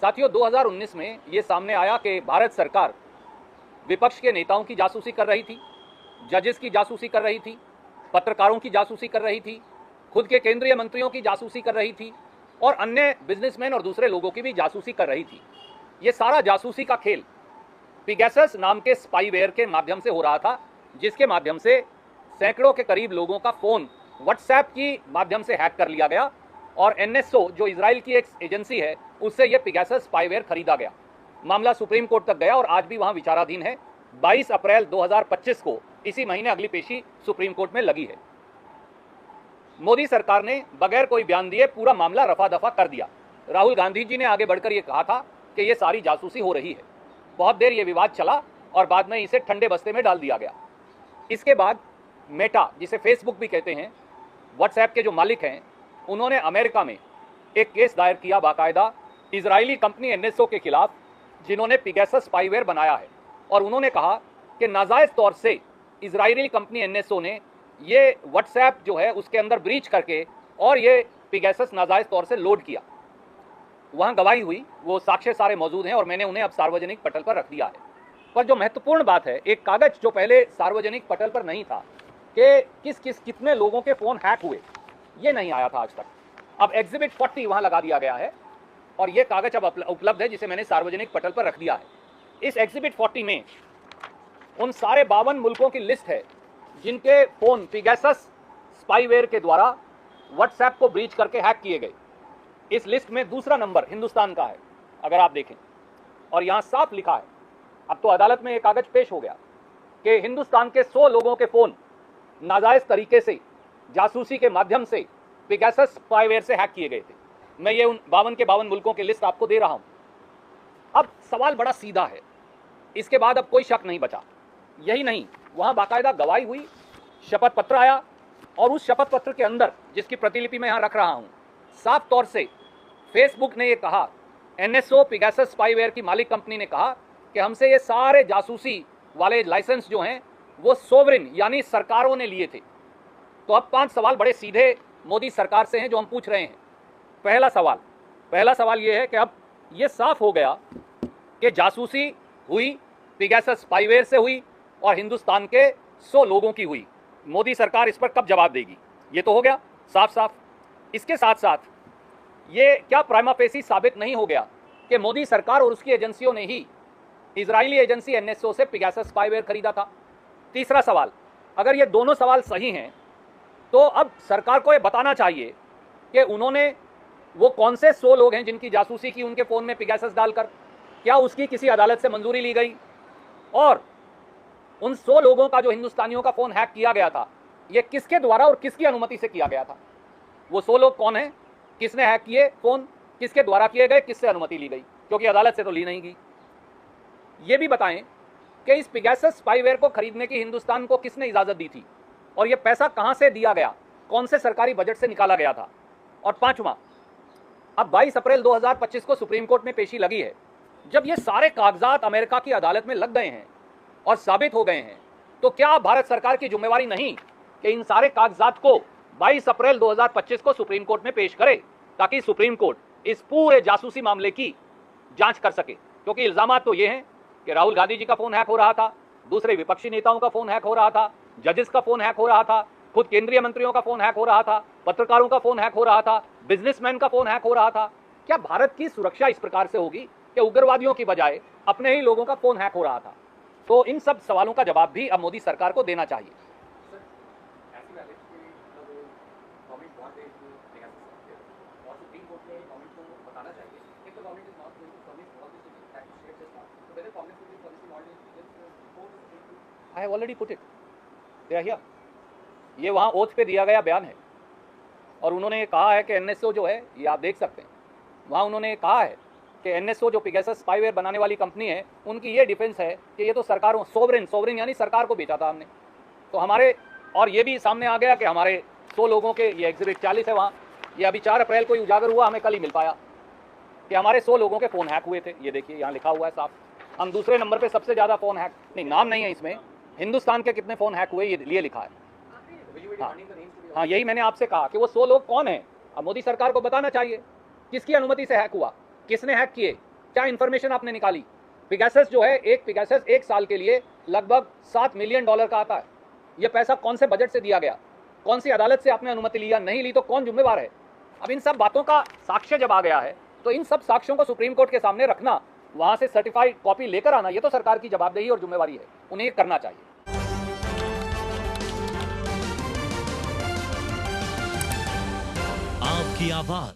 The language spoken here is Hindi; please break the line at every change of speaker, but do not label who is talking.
साथियों, 2019 में ये सामने आया कि भारत सरकार विपक्ष के नेताओं की जासूसी कर रही थी, जजेस की जासूसी कर रही थी, पत्रकारों की जासूसी कर रही थी, खुद के केंद्रीय मंत्रियों की जासूसी कर रही थी और अन्य बिजनेसमैन और दूसरे लोगों की भी जासूसी कर रही थी। ये सारा जासूसी का खेल पिगैसस नाम के स्पाईवेयर के माध्यम से हो रहा था, जिसके माध्यम से सैकड़ों के करीब लोगों का फोन व्हाट्सएप की माध्यम से हैक कर लिया गया और एनएसओ जो इजराइल की एक एजेंसी है उससे यह पिगैसस स्पाईवेयर खरीदा गया। मामला सुप्रीम कोर्ट तक गया और आज भी वहां विचाराधीन है। 22 अप्रैल 2025 को इसी महीने अगली पेशी सुप्रीम कोर्ट में लगी है। मोदी सरकार ने बगैर कोई बयान दिए पूरा मामला रफा दफा कर दिया। राहुल गांधी जी ने आगे बढ़कर यह कहा था कि यह सारी जासूसी हो रही है। बहुत देर यह विवाद चला और बाद में इसे ठंडे बस्ते में डाल दिया गया। इसके बाद मेटा, जिसे फेसबुक भी कहते हैं, व्हाट्सएप के जो मालिक हैं, उन्होंने अमेरिका में एक केस दायर किया बाकायदा इजरायली कंपनी एनएसओ के खिलाफ, जिन्होंने पिगैसस स्पाईवेयर बनाया है। और उन्होंने कहा कि नाजायज तौर से इजरायली कंपनी एनएसओ ने ये व्हाट्सएप जो है उसके अंदर ब्रीच करके और ये पिगैसस नाजायज तौर से लोड किया। वहां गवाही हुई, वो साक्ष्य सारे मौजूद हैं और मैंने उन्हें अब सार्वजनिक पटल पर रख दिया है। पर जो महत्वपूर्ण बात है, एक कागज जो पहले सार्वजनिक पटल पर नहीं था कि कितने लोगों के फोन हैक हुए, ये नहीं आया था आज तक। अब एग्जिबिट 40 वहां लगा दिया गया है और ये कागज अब उपलब्ध है, जिसे मैंने सार्वजनिक पटल पर रख दिया है। इस एग्जिबिट 40 में उन सारे 52 मुल्कों की लिस्ट है जिनके फोन पिगैसस स्पाईवेयर के द्वारा व्हाट्सएप को ब्रीच करके हैक किए गए। इस लिस्ट में दूसरा नंबर हिंदुस्तान का है, अगर आप देखें, और यहां साफ लिखा है, अब तो अदालत में एक कागज पेश हो गया कि हिंदुस्तान के 100 लोगों के फोन नाजायज तरीके से जासूसी के माध्यम से पिगैसस स्पाईवेयर से हैक किए गए थे। मैं ये उन 52 के 52 मुल्कों की लिस्ट आपको दे रहा हूं। अब सवाल बड़ा सीधा है, इसके बाद अब कोई शक नहीं बचा। यही नहीं, वहां बाकायदा गवाही हुई, शपथ पत्र आया और उस शपथ पत्र के अंदर, जिसकी प्रतिलिपि मैं यहां रख रहा हूं, साफ तौर से फेसबुक ने यह कहा, एनएसओ पिगैसस स्पाईवेयर की मालिक कंपनी ने कहा कि हमसे ये सारे जासूसी वाले लाइसेंस जो हैं वो सोवरिन यानी सरकारों ने लिए थे। तो अब 5 सवाल बड़े सीधे मोदी सरकार से हैं जो हम पूछ रहे हैं। पहला सवाल ये है कि अब ये साफ हो गया कि जासूसी हुई, पिगैसस स्पाईवेयर से हुई और हिंदुस्तान के 100 लोगों की हुई। मोदी सरकार इस पर कब जवाब देगी? ये तो हो गया साफ साफ। इसके साथ साथ ये क्या प्राइमा फेसी साबित नहीं हो गया कि मोदी सरकार और उसकी एजेंसियों ने ही इजरायली एजेंसी एनएसओ से पिगैसस स्पाईवेयर खरीदा था? तीसरा सवाल, अगर ये दोनों सवाल सही हैं तो अब सरकार को ये बताना चाहिए कि उन्होंने वो कौन से 100 लोग हैं जिनकी जासूसी की उनके फ़ोन में पिगैसस डालकर, क्या उसकी किसी अदालत से मंजूरी ली गई? और उन 100 लोगों का जो हिंदुस्तानियों का फ़ोन हैक किया गया था, ये किसके द्वारा और किसकी अनुमति से किया गया था? वो 100 लोग कौन हैं? किसने हैक किए फ़ोन? किसके द्वारा किए गए? किससे अनुमति ली गई? क्योंकि अदालत से तो ली नहीं गई। ये भी बताएं कि इस पिगैसस स्पाईवेयर को खरीदने की हिंदुस्तान को किसने इजाज़त दी थी और ये पैसा कहाँ से दिया गया, कौन से सरकारी बजट से निकाला गया था? और पांचवा, अब 22 अप्रैल 2025 को सुप्रीम कोर्ट में पेशी लगी है। जब ये सारे कागजात अमेरिका की अदालत में लग गए हैं और साबित हो गए हैं, तो क्या भारत सरकार की जिम्मेवारी नहीं कि इन सारे कागजात को 22 अप्रैल 2025 को सुप्रीम कोर्ट में पेश करे, ताकि सुप्रीम कोर्ट इस पूरे जासूसी मामले की जांच कर सके? क्योंकि इल्जामात तो ये हैं कि राहुल गांधी जी का फोन हैक हो रहा था, दूसरे विपक्षी नेताओं का फोन हैक हो रहा था, जजेस का फोन हैक हो रहा था, खुद केंद्रीय मंत्रियों का फोन हैक हो रहा था, पत्रकारों का फोन हैक हो रहा था, बिजनेसमैन का फोन हैक हो रहा था। क्या भारत की सुरक्षा इस प्रकार से होगी कि उग्रवादियों की बजाय अपने ही लोगों का फोन हैक हो रहा था? तो इन सब सवालों का जवाब भी अब मोदी सरकार को देना चाहिए। I have already put it. They are here. ये वहाँ ओथ पे दिया गया बयान है और उन्होंने ये कहा है कि एनएसओ जो है, ये आप देख सकते हैं, वहाँ उन्होंने कहा है कि एनएसओ जो पिगैसस स्पाईवेयर बनाने वाली कंपनी है, उनकी ये डिफेंस है कि ये तो सरकारों, सोवरिन यानी सरकार को बेचा था हमने। तो हमारे, और ये भी सामने आ गया कि हमारे 100 लोगों के, ये एग्जिबिट 40 है वहाँ, ये अभी 4 अप्रैल को ही उजागर हुआ, हमें कल ही मिल पाया कि हमारे 100 लोगों के फ़ोन हैक हुए थे। ये देखिए यहाँ लिखा हुआ है साफ। हम दूसरे नंबर पर सबसे ज़्यादा फ़ोन हैक, नहीं नाम नहीं है इसमें, हिंदुस्तान के कितने फ़ोन हैक हुए ये लिए लिखा है। हाँ, यही मैंने आपसे कहा कि वो 100 लोग कौन हैं। अब मोदी सरकार को बताना चाहिए किसकी अनुमति से हैक हुआ, किसने हैक किए, क्या इंफॉर्मेशन आपने निकाली? पिगासस जो है, एक पिगासस एक साल के लिए लगभग $7 मिलियन का आता है। यह पैसा कौन से बजट से दिया गया? कौन सी अदालत से आपने अनुमति ली या नहीं ली तो कौन जिम्मेवार है? अब इन सब बातों का साक्ष्य जब आ गया है तो इन सब साक्ष्यों को सुप्रीम कोर्ट के सामने रखना, वहां से सर्टिफाइड कॉपी लेकर आना, ये तो सरकार की जवाबदेही और जिम्मेवारी है, उन्हें ये करना चाहिए।
आपकी आवाज